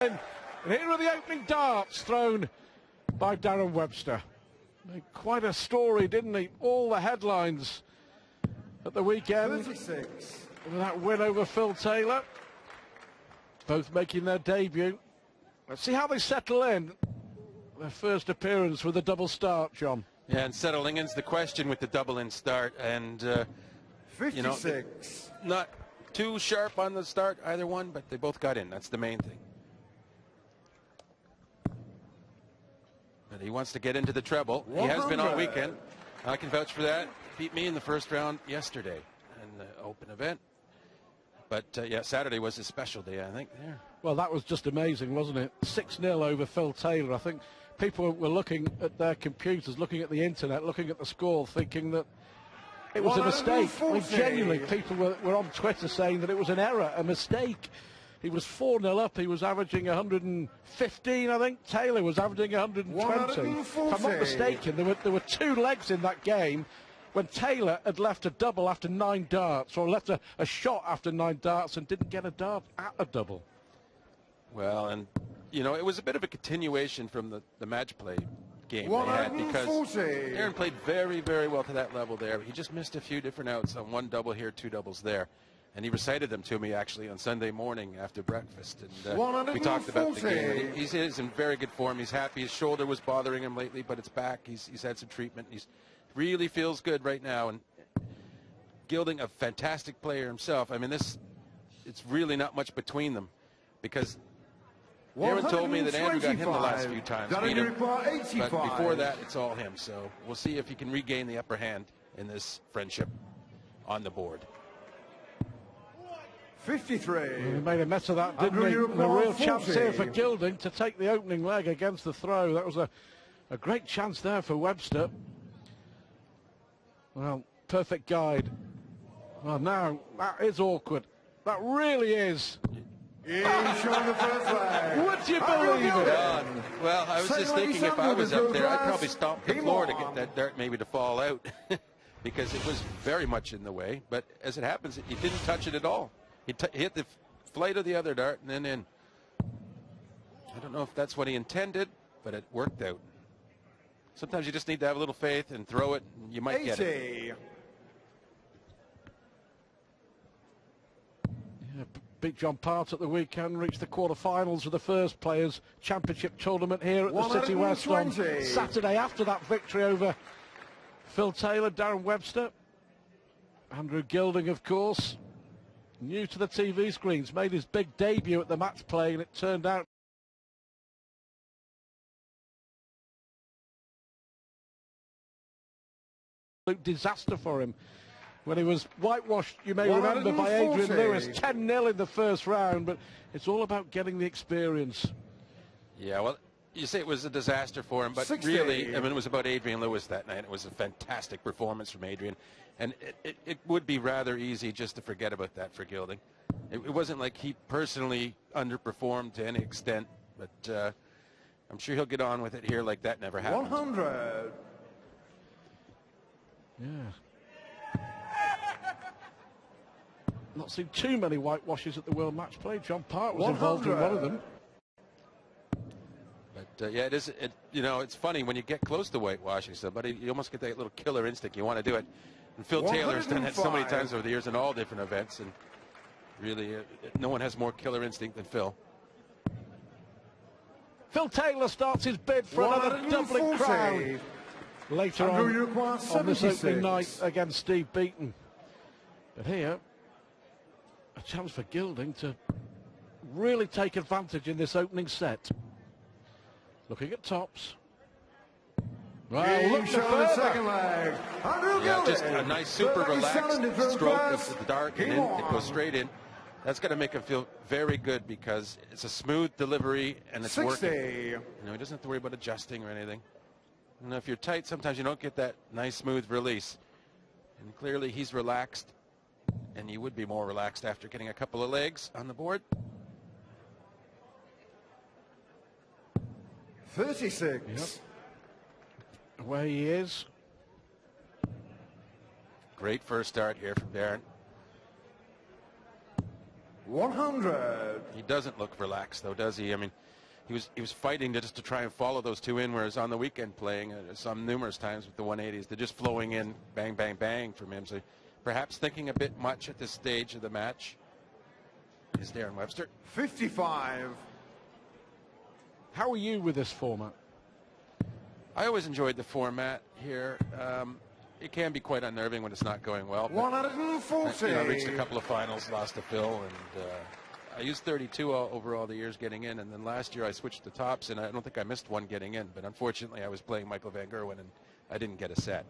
And here are the opening darts thrown by Darren Webster. Made quite a story, didn't he? All the headlines at the weekend. 36. With that win over Phil Taylor. Both making their debut. Let's see how they settle in. Their first appearance with a double start, John. Yeah, and settling in's the question with the double-in start. And, 56. you know, not too sharp on the start, either one, but they both got in. That's the main thing. But he wants to get into the treble. He has been all weekend. I can vouch for that. Beat me in the first round yesterday in the open event. But, yeah, Saturday was his special day, I think. Yeah. Well, that was just amazing, wasn't it? 6-0 over Phil Taylor. I think people were looking at their computers, looking at the internet, looking at the score, thinking that it was a mistake. I mean, genuinely, people were on Twitter saying that it was an error, a mistake. He was 4-0 up. He was averaging 115, I think. Taylor was averaging 120. If I'm not mistaken, there were two legs in that game when Taylor had left a double after 9 darts, or left a shot after 9 darts and didn't get a dart at a double. Well, and, you know, it was a bit of a continuation from the match play game they had, because Aaron played very, very well to that level there. He just missed a few different outs on one double here, 2 doubles there. And he recited them to me, actually, on Sunday morning after breakfast. And we talked about the game. He's in very good form. He's happy. His shoulder was bothering him lately, but it's back. He's had some treatment. He really feels good right now. And Gilding, a fantastic player himself. I mean, it's really not much between them, because Aaron told me that Andrew got him the last few times, beat him, but before that, it's all him. So we'll see if he can regain the upper hand in this friendship on the board. 53. He made a mess of that, didn't he? And a real chance here for Gilding to take the opening leg against the throw. That was a great chance there for Webster. Well, perfect guide. Well, now, that is awkward. That really is. He's showing the first leg. Would you believe it? Well, I was just thinking, if I was up there, I'd probably stomp the floor to get that dart maybe to fall out, because it was very much in the way. But as it happens, he didn't touch it at all. He hit the flight of the other dart and then in. I don't know if that's what he intended, but it worked out. Sometimes you just need to have a little faith and throw it, and you might get it. Yeah, beat John Part at the weekend, reached the quarterfinals of the First Players Championship tournament here at the City West on Saturday after that victory over Phil Taylor. Darren Webster, Andrew Gilding, of course, new to the TV screens, made his big debut at the match play, and it turned out disaster for him when he was whitewashed, you may remember, by Adrian Lewis, 10-0 in the first round. But it's all about getting the experience. Yeah, well, you say it was a disaster for him, but 60. really, I mean, it was about Adrian Lewis that night. It was a fantastic performance from Adrian, and it would be rather easy just to forget about that for Gilding. It wasn't like he personally underperformed to any extent, but I'm sure he'll get on with it here like that never happened. 100. Yeah. Not seen too many whitewashes at the World Match Play. John Part was involved in one of them. But yeah, you know, it's funny when you get close to whitewashing somebody, you almost get that little killer instinct. You want to do it. And Phil Taylor has done that so many times over the years in all different events, and really, no one has more killer instinct than Phil. Phil Taylor starts his bid for another doubling crown later on this opening night against Steve Beaton. But here, a chance for Gilding to really take advantage in this opening set. Looking at tops. Well, look the second leg. Yeah, just a nice, super relaxed stroke of the dart, and then it goes straight in. That's going to make him feel very good, because it's a smooth delivery and it's working. You know, he doesn't have to worry about adjusting or anything. And if you're tight, sometimes you don't get that nice, smooth release. And clearly he's relaxed, and you would be more relaxed after getting a couple of legs on the board. 36. Yep. Away he is. Great first start here from Darren. 100. He doesn't look relaxed, though, does he? I mean, he was fighting just to try and follow those two in, whereas on the weekend playing some numerous times with the 180s, they're just flowing in, bang, bang, bang from him. So perhaps thinking a bit much at this stage of the match is Darren Webster. 55. How are you with this format? I always enjoyed the format here. It can be quite unnerving when it's not going well. 140. I reached a couple of finals, lost to Phil, and I used 32 over all the years getting in, and then last year I switched to tops, and I don't think I missed one getting in, but unfortunately I was playing Michael Van Gerwen, and I didn't get a set.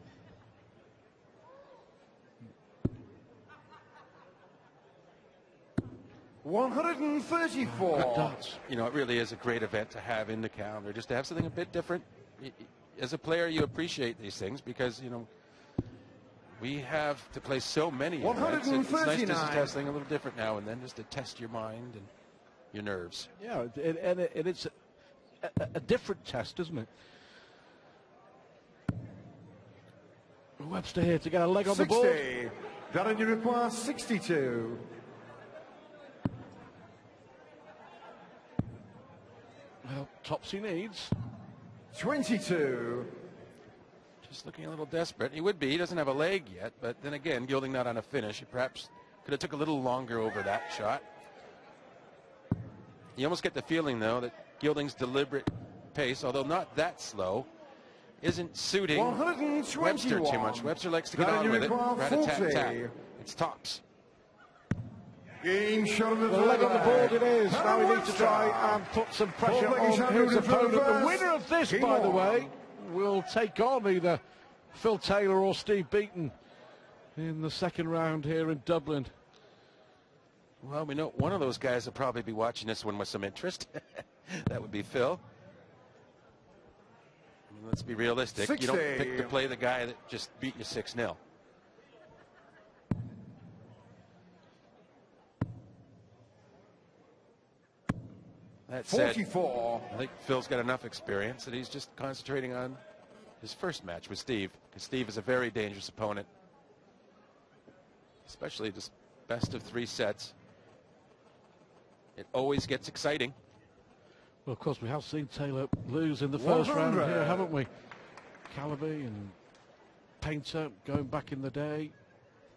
$134. You know, it really is a great event to have in the calendar, just to have something a bit different. As a player, you appreciate these things because, you know, we have to play so many events. It's nice just to test something a little different now and then, just to test your mind and your nerves. Yeah, and it's a different test, isn't it? Webster here to get a leg on the board. That only requires 62. Well, Topsy needs 22. Just looking a little desperate. He would be. He doesn't have a leg yet, but then again, Gilding not on a finish. He perhaps could have took a little longer over that shot. You almost get the feeling, though, that Gilding's deliberate pace, although not that slow, isn't suiting Webster too much. Webster likes to get on with it. Rat-a-tat-tat. It's tops. Game shot of the leg on the board it is. Now he needs to try and put some pressure on his opponent. The winner of this, by the way, will take on either Phil Taylor or Steve Beaton in the second round here in Dublin. Well, we know one of those guys will probably be watching this one with some interest. That would be Phil. I mean, let's be realistic. 60. You don't pick to play the guy that just beat you 6-0. That said, 44. I think Phil's got enough experience that he's just concentrating on his first match with Steve, because Steve is a very dangerous opponent, especially just best of 3 sets. It always gets exciting. Well, of course, we have seen Taylor lose in the first round here, haven't we? Calaby and Painter going back in the day.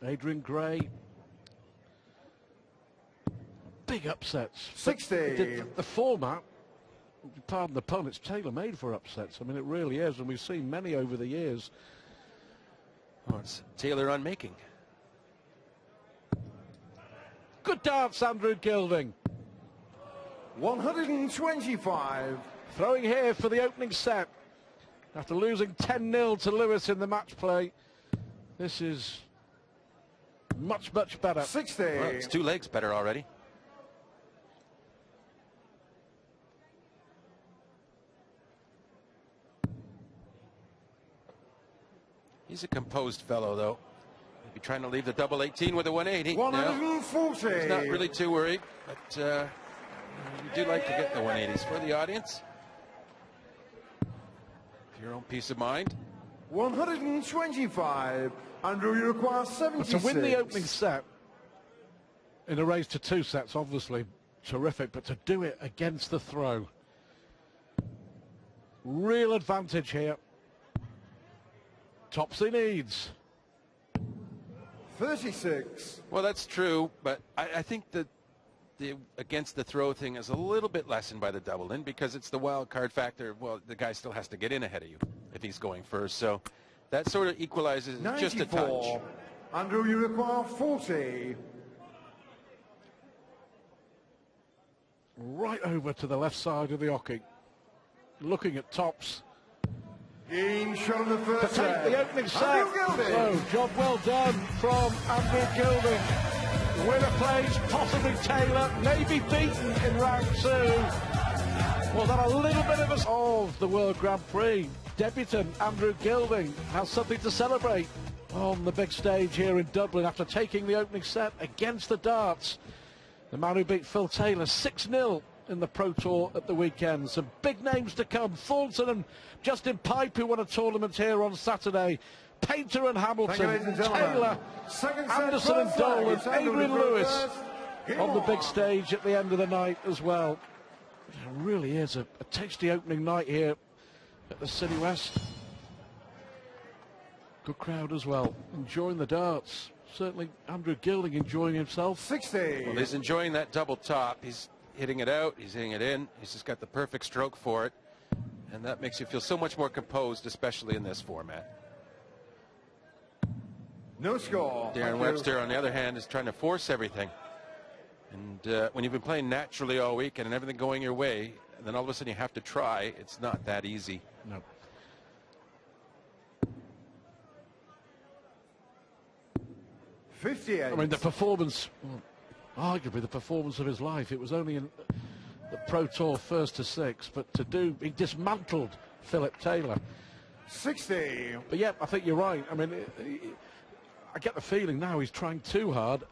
Adrian Gray. Big upsets. 60. The format, pardon the pun, it's tailor-made for upsets. I mean, it really is, and we've seen many over the years. Oh, it's Taylor unmaking. Good dance, Andrew Gilding. 125. Throwing here for the opening set. After losing 10-0 to Lewis in the match play, this is much, much better. 60. Well, it's 2 legs better already. He's a composed fellow, though. Maybe trying to leave the double 18 with a 180. 140. No, he's not really too worried, but you do like to get the 180s for the audience. For your own peace of mind. 125. Andrew, you require 76. But to win the opening set in a race to 2 sets, obviously terrific, but to do it against the throw, real advantage here. Topsy needs 36. Well, that's true, but I think that the against the throw thing is a little bit lessened by the double in, because it's the wild card factor. Well, the guy still has to get in ahead of you if he's going first, so that sort of equalizes 94. Just a touch. Andrew, you require 40. right over to the left side of the hockey, looking at tops. Game shot of the To first take set. the opening set. So, job well done from Andrew Gilding. Winner plays possibly Taylor, maybe beaten in round 2. Was that a little bit of the World Grand Prix? Debutant Andrew Gilding has something to celebrate on the big stage here in Dublin after taking the opening set against the darts. The man who beat Phil Taylor 6-0 in the Pro Tour at the weekend. Some big names to come. Thornton and Justin Pipe, who won a tournament here on Saturday. Painter and Hamilton, Taylor, Anderson and Dolan, Adrian Lewis. on the big stage at the end of the night as well. It really is a tasty opening night here at the City West. Good crowd as well, enjoying the darts. Certainly Andrew Gilding enjoying himself. 60. Well, he's enjoying that double top. He's hitting it out, he's hitting it in. He's just got the perfect stroke for it. And that makes you feel so much more composed, especially in this format. No score. Darren Webster, on the other hand, is trying to force everything. And when you've been playing naturally all weekend and everything going your way, and then all of a sudden you have to try, it's not that easy. No. I mean, the performance, arguably the performance of his life. It was only in the Pro Tour first to 6, but he dismantled Philip Taylor. 60. But yeah, I think you're right. I mean, I get the feeling now he's trying too hard,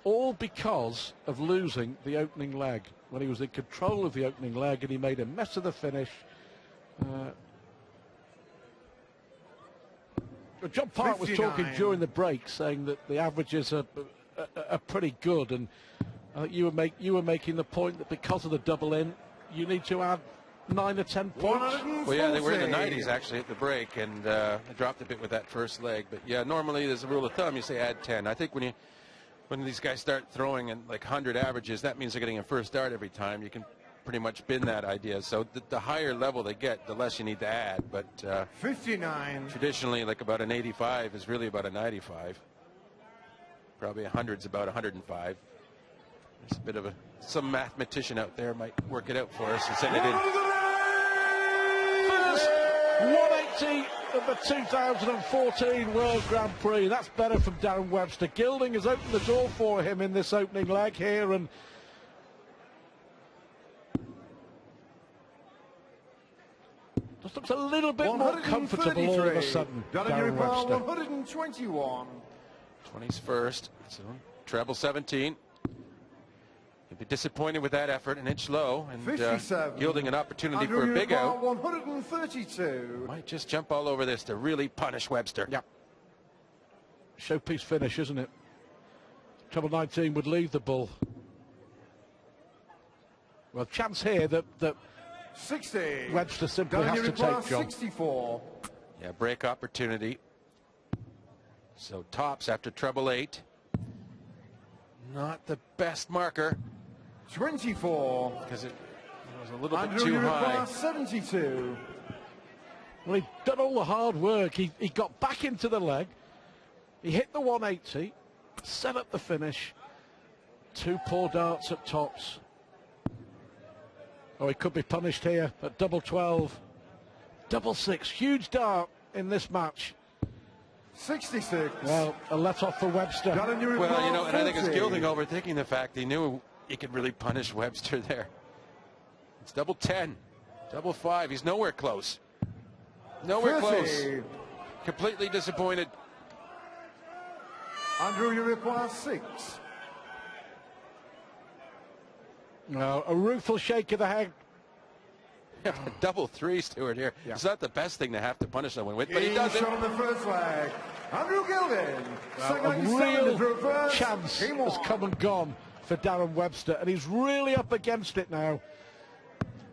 all because of losing the opening leg. When he was in control of the opening leg and he made a mess of the finish. John Park was talking during the break, saying that the averages are pretty good, and you were making the point that because of the double in, you need to add 9 or 10 points. Well, yeah, they were in the 90s actually at the break, and they dropped a bit with that first leg. But yeah, normally there's a rule of thumb: you say add 10. I think when these guys start throwing in like 100 averages, that means they're getting a first start every time. You can pretty much bin that idea. So the higher level they get, the less you need to add. But 59. Traditionally, like about an 85 is really about a 95. Probably 100's about 105. There's a bit of some mathematician out there might work it out for us and send it in. First 180 of the 2014 World Grand Prix. That's better from Darren Webster. Gilding has opened the door for him in this opening leg here, and just looks a little bit more comfortable all of a sudden. Darren Webster. 121. 20s first, so treble 17. He'll be disappointed with that effort, an inch low, and yielding an opportunity for a big out. 132. Might just jump all over this to really punish Webster. Yep. Showpiece finish, isn't it? Treble 19 would leave the bull. Well, chance here that 60. Webster simply has to take, John. 64. Yeah, break opportunity. So tops after treble 8. Not the best marker. 24. Because it was a little bit too high. 72. Well, he'd done all the hard work. He got back into the leg. He hit the 180. Set up the finish. 2 poor darts at tops. Oh, he could be punished here at double 12. Double 6. Huge dart in this match. 66. Well, a let off for Webster. Well, you know, and I think it's Gilding overthinking the fact he knew he could really punish Webster there. It's double 10. Double 5. He's nowhere close. Nowhere 30. close. Completely disappointed. Andrew, you require 6. No, a rueful shake of the head. Double 3, Stuart, here. Yeah. It's not the best thing to have to punish someone with, but he does it. On the first leg. Andrew Gilding. Well, a real chance has come and gone for Darren Webster, and he's really up against it now.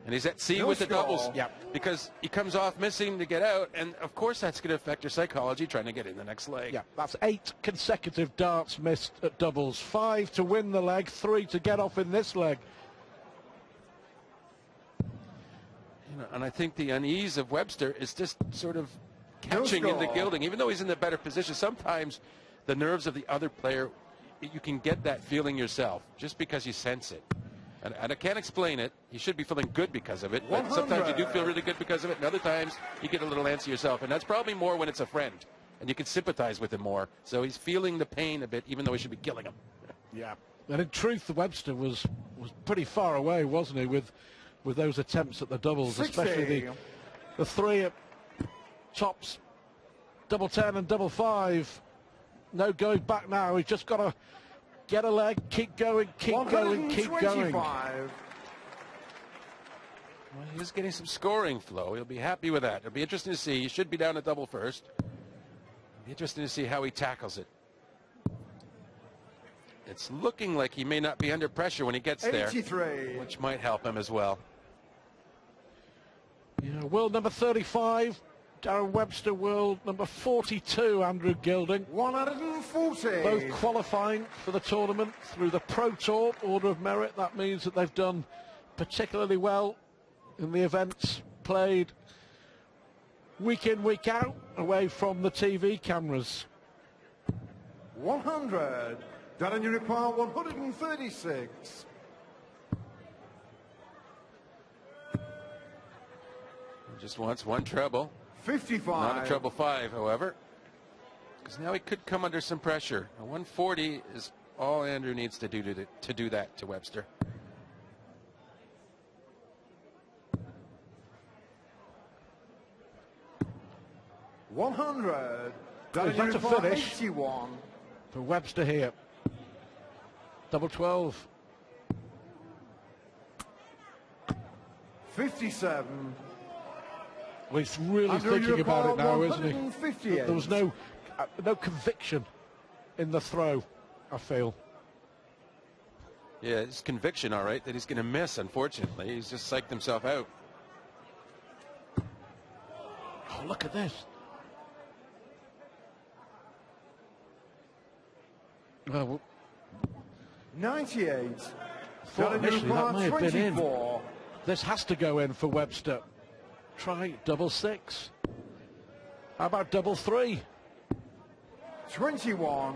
And he's at sea with the doubles. Yeah. Because he comes off missing to get out, and of course that's going to affect your psychology trying to get in the next leg. Yeah, that's 8 consecutive darts missed at doubles. 5 to win the leg, 3 to get off in this leg. And I think the unease of Webster is just sort of catching into Gilding. Even though he's in the better position, sometimes the nerves of the other player, you can get that feeling yourself just because you sense it. And I can't explain it. You should be feeling good because of it, but 100. sometimes you do feel really good because of it, and other times you get a little antsy yourself. And that's probably more when it's a friend, and you can sympathize with him more. So he's feeling the pain a bit, even though he should be killing him. Yeah. And in truth, Webster was pretty far away, wasn't he, with those attempts at the doubles, 60. especially the 3 at tops, double 10 and double 5. No going back now. He's just got to get a leg, keep going, keep going, keep going. Well, he's getting some scoring flow. He'll be happy with that. It'll be interesting to see. He should be down a double first. It'll be interesting to see how he tackles it. it's looking like he may not be under pressure when he gets there, 83. which might help him as well. Yeah, world number 35, Darren Webster. World number 42, Andrew Gilding. 140. Both qualifying for the tournament through the Pro Tour order of merit. That means that they've done particularly well in the events played week in, week out, away from the TV cameras. 100. Darren, you require 136. Just wants one treble. 55. Not a treble 5, however, because now he could come under some pressure. A 140 is all Andrew needs to do that to Webster. $100. That's a finish 81. for Webster here. Double 12. 57. Well, he's really Andrew, thinking about it now, isn't he? 158. There was no conviction in the throw, I feel. Yeah, it's conviction, all right, that he's going to miss, unfortunately. He's just psyched himself out. Oh, look at this. Well, 98. thought initially that may have been in. 24. This has to go in for Webster. Try double 6. How about double 3? 21.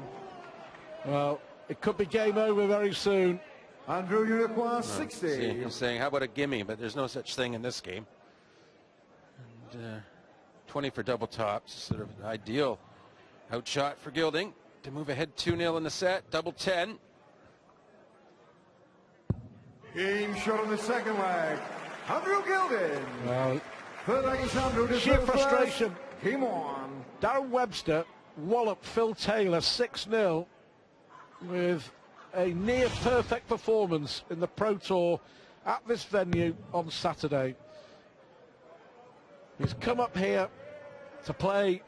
Well, it could be game over very soon. Andrew, you require 60. See, he's saying, how about a gimme? But there's no such thing in this game. And, 20 for double tops, sort of an ideal outshot for Gilding to move ahead 2-0 in the set. Double 10. Game shot on the second leg. Andrew Gilding. Well, Third leg is Andrew. sheer frustration. Game on. Darren Webster walloped Phil Taylor 6-0 with a near perfect performance in the Pro Tour at this venue on Saturday. He's come up here to play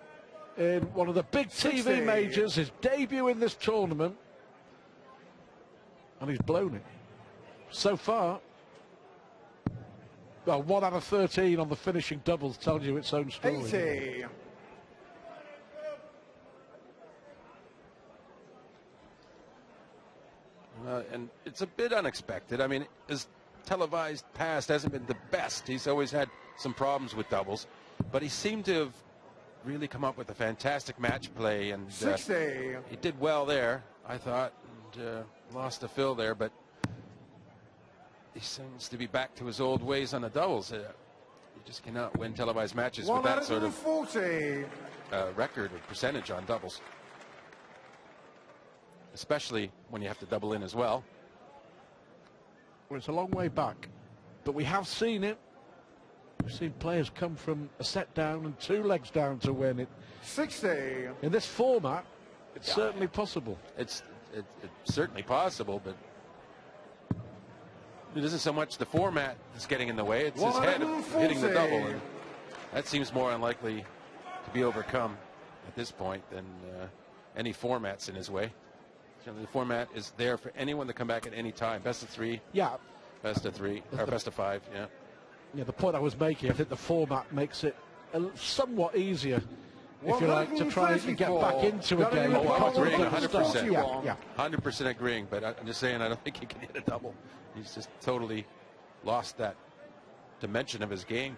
in one of the big TV 60. majors, his debut in this tournament, and he's blown it. So far, well, 1 out of 13 on the finishing doubles tells you its own story. 80. And it's a bit unexpected. I mean, his televised past hasn't been the best. He's always had some problems with doubles, but he seemed to have really come up with a fantastic match play, and 60. he did well there, I thought, and lost to Phil there, but he seems to be back to his old ways on the doubles. You just cannot win televised matches with that sort of 40. record or percentage on doubles, especially when you have to double in as well. Well, it's a long way back, but we have seen it. We've seen players come from a set down and 2 legs down to win it. 60. In this format, it's certainly possible. It's certainly possible, but it isn't so much the format that's getting in the way. It's his head of hitting the double. And that seems more unlikely to be overcome at this point than any formats in his way. The format is there for anyone to come back at any time. Best of 3. Yeah. Best of 3 or best of 5. Yeah. Yeah, the point I was making, I think the format makes it somewhat easier, if you like, to try and get back into a game. Oh, agreeing, 100%. Yeah. 100% agreeing, but I'm just saying I don't think he can hit a double. He's just totally lost that dimension of his game.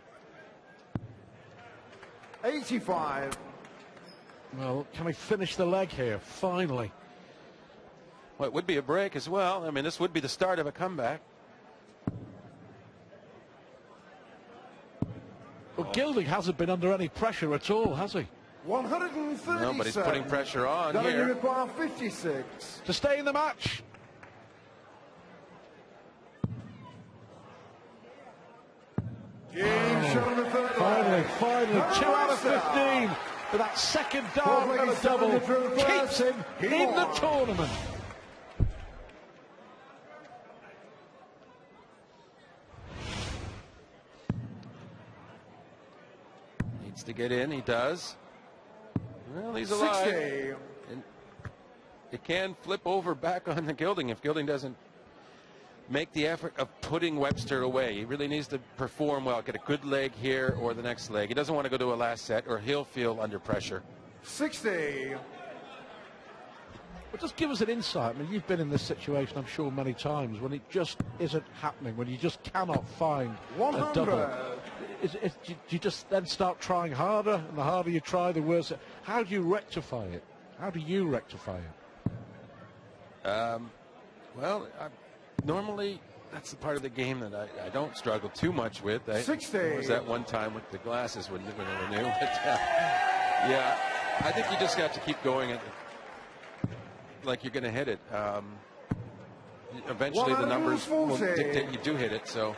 85. Well, can we finish the leg here, finally? Well, it would be a break as well. I mean, this would be the start of a comeback. Well, Gilding hasn't been under any pressure at all, has he? 137. No, but he's putting pressure on That here. you require 56. To stay in the match. Game shot on the third leg. Finally, 2 out of 15 for that second dart and a double keeps him in the tournament. Needs to get in, he does. Well, he's alive. 60. it can flip over back on the Gilding if Gilding doesn't make the effort of putting Webster away. He really needs to perform well, get a good leg here or the next leg. He doesn't want to go to a last set or he'll feel under pressure. 60. Well, just give us an insight. I mean, you've been in this situation, I'm sure, many times when it just isn't happening, when you just cannot find 100. a double. Do you just then start trying harder, and the harder you try, the worse it? How do you rectify it? How do you rectify it? Well, normally that's the part of the game that I don't struggle too much with. 60. There was that one time with the glasses when they were new. But, yeah, I think you just got to keep going at like you're going to hit it. Eventually the numbers will dictate you do hit it. So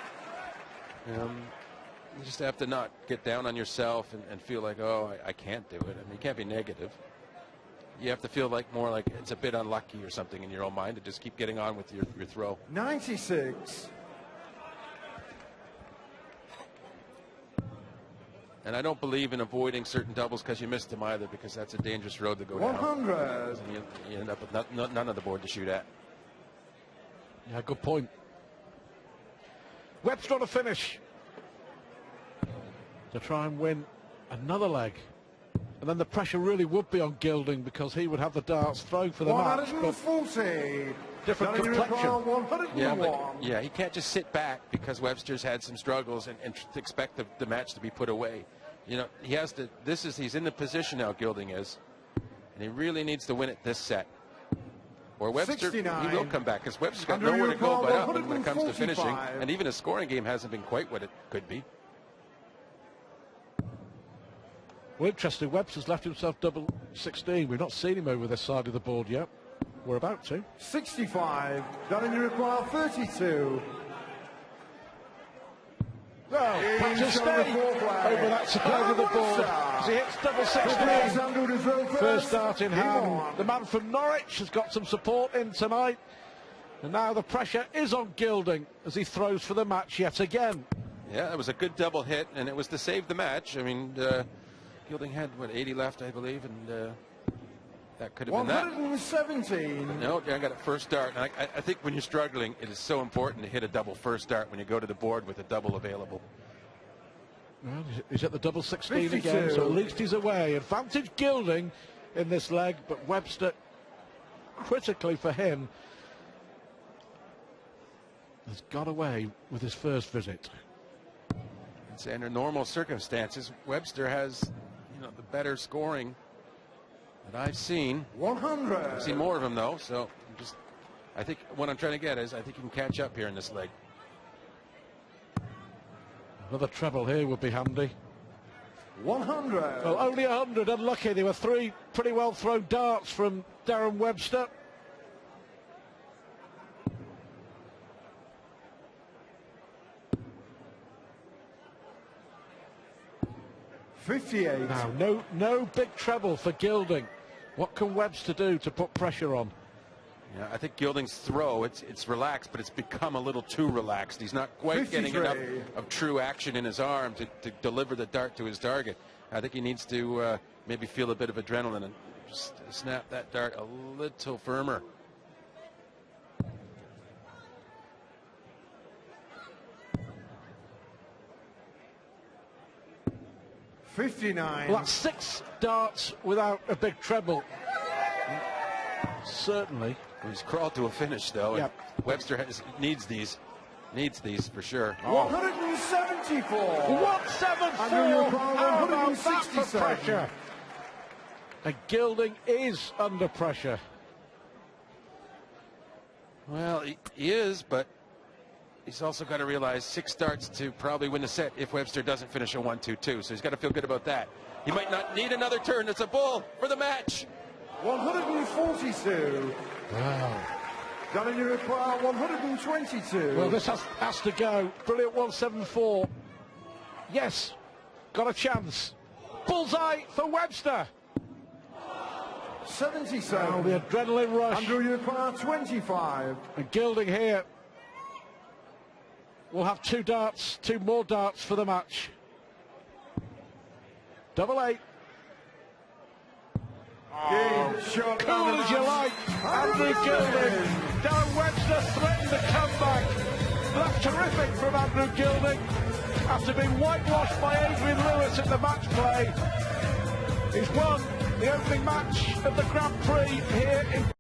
you just have to not get down on yourself and feel like, oh, I can't do it. I mean, you can't be negative. You have to feel like more like it's a bit unlucky or something in your own mind to just keep getting on with your throw. 96. And I don't believe in avoiding certain doubles because you missed them either, because that's a dangerous road to go 100. down. You end up with none of the board to shoot at. Yeah, good point. Webster on a finish to try and win another leg. And then the pressure really would be on Gilding because he would have the darts thrown for the match. 140. Different complexion. Yeah, he can't just sit back because Webster's had some struggles and expect the match to be put away. You know, he has to. He's in the position now, Gilding is, and he really needs to win it this set. Or Webster, 69. he will come back because Webster's got nowhere to go but up when it comes to finishing. And even his scoring game hasn't been quite what it could be. Well, interesting, Webster's left himself double 16. We've not seen him over this side of the board yet. We're about to. 65. Done, you require 32. Oh, patch of stay over that side of the board. As he hits double 16. First start in hand. The man from Norwich has got some support in tonight. And now the pressure is on Gilding as he throws for the match yet again. Yeah, it was a good double hit, and it was to save the match. I mean, Gilding had, 80 left, I believe, and that could have been that. 117. No, I got a first dart. And I think when you're struggling, it is so important to hit a double first dart when you go to the board with a double available. Well, he's at the double 16 52. again, so at least he's away. Advantage Gilding in this leg, but Webster, critically for him, has got away with his first visit. And under normal circumstances, Webster has, the better scoring that I've seen. 100. I've seen more of him though, so I think what I'm trying to get is I think he can catch up here in this leg. Another treble here would be handy. 100. Well, only 100, unlucky. There were three pretty well thrown darts from Darren Webster. $58. Now, no big treble for Gilding. What can Webster do to put pressure on? Yeah, I think Gilding's throw, it's relaxed, but it's become a little too relaxed. He's not quite 53. getting enough of true action in his arm to deliver the dart to his target. I think he needs to maybe feel a bit of adrenaline and just snap that dart a little firmer. $59. Well, that's 6 darts without a big treble. Certainly. He's crawled to a finish, though. Yep. Webster needs these for sure. 174. 174. How about that for pressure? And Gilding is under pressure. Well, he is, but he's also got to realize 6 darts to probably win the set if Webster doesn't finish a 1-2-2. So he's got to feel good about that. He might not need another turn. It's a bull for the match. 142. Wow. Done, you require 122. Well, this has to go. Brilliant 174. Yes, got a chance. Bullseye for Webster. 77. Oh, the adrenaline rush. Andrew, you require 25. And Gilding here will have 2 more darts for the match. Double 8. Cool as you like. Andrew Gilding. Darren Webster threatened the comeback. That's terrific from Andrew Gilding. After being whitewashed by Adrian Lewis at the match play, he's won the opening match of the Grand Prix here in